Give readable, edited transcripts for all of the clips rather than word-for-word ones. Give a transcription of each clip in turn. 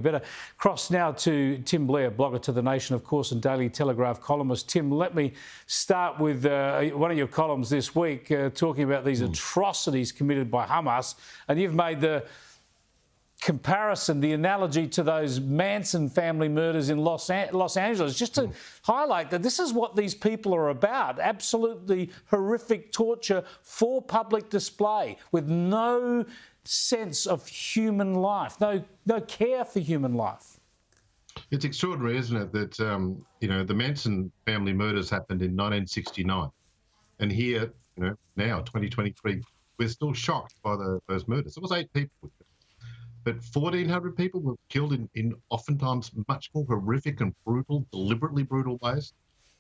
Better cross now to Tim Blair, blogger to The Nation, of course, and Daily Telegraph columnist. Tim, let me start with one of your columns this week talking about these atrocities committed by Hamas. And you've made the comparison, the analogy to those Manson family murders in Los Angeles, just to highlight that this is what these people are about. Absolutely horrific torture for public display with no sense of human life, no care for human life. It's extraordinary, isn't it, that the Manson family murders happened in 1969, and here, now 2023, we're still shocked by those murders. It was 8 people, but 1,400 people were killed in oftentimes much more horrific and brutal, deliberately brutal ways.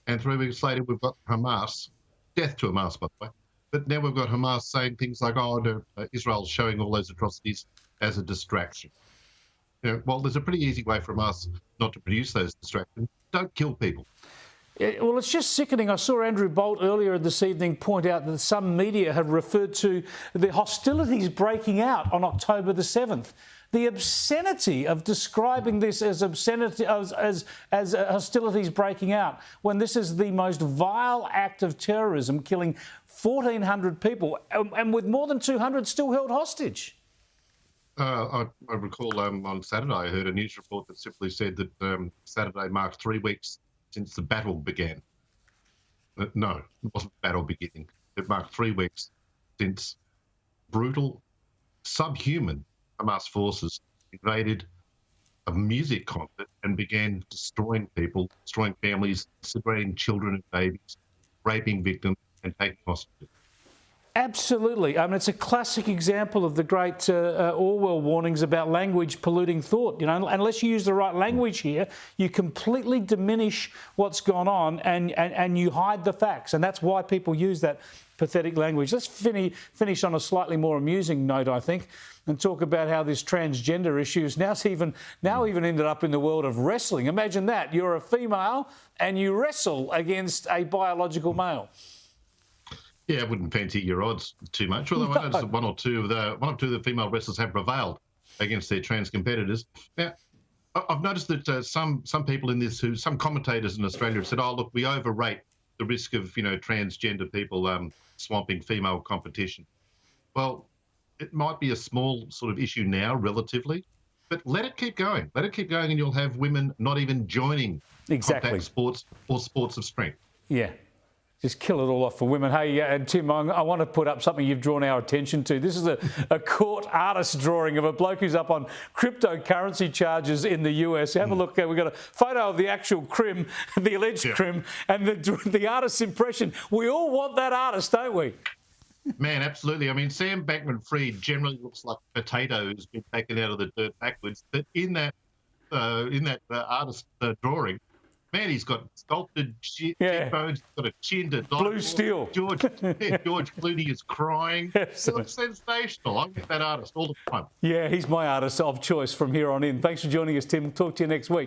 And 3 weeks later, we've got Hamas, death to Hamas, by the way. But now we've got Hamas saying things like, Israel's showing all those atrocities as a distraction. Well, there's a pretty easy way from us not to produce those distractions. Don't kill people. Well, it's just sickening. I saw Andrew Bolt earlier this evening point out that some media have referred to the hostilities breaking out on October the 7th. The obscenity of describing this as obscenity, as hostilities breaking out, when this is the most vile act of terrorism, killing 1,400 people, and with more than 200 still held hostage. I recall on Saturday I heard a news report that simply said that Saturday marked 3 weeks since the battle began. No, it wasn't the battle beginning. It marked 3 weeks since brutal, subhuman Hamas forces invaded a music concert and began destroying people, destroying families, separating children and babies, raping victims and taking hostages. Absolutely. I mean, it's a classic example of the great Orwell warnings about language polluting thought. Unless you use the right language here, you completely diminish what's gone on and you hide the facts. And that's why people use that pathetic language. Let's finish on a slightly more amusing note, I think, and talk about how this transgender issue is now even ended up in the world of wrestling. Imagine that. You're a female and you wrestle against a biological male. Yeah, I wouldn't fancy your odds too much, although I noticed that one or two of the female wrestlers have prevailed against their trans competitors. Now, I've noticed that some people in this, some commentators in Australia have said, "Oh, look, we overrate the risk of transgender people swamping female competition." Well, it might be a small sort of issue now, relatively, but let it keep going. Let it keep going, and you'll have women not even joining contact sports or sports of strength. Yeah. Just kill it all off for women. Hey, and Tim, I want to put up something you've drawn our attention to. This is a court artist drawing of a bloke who's up on cryptocurrency charges in the US. Have a look. We've got a photo of the actual crim, the alleged crim, and the artist's impression. We all want that artist, don't we? Man, absolutely. I mean, Sam Bankman-Fried generally looks like a potato who's been taken out of the dirt backwards. But in that artist drawing, man, he's got sculpted cheekbones, he's got a chin to die. Blue steel. George Clooney is crying. It looks sensational. I get that artist all the time. Yeah, he's my artist of choice from here on in. Thanks for joining us, Tim. Talk to you next week.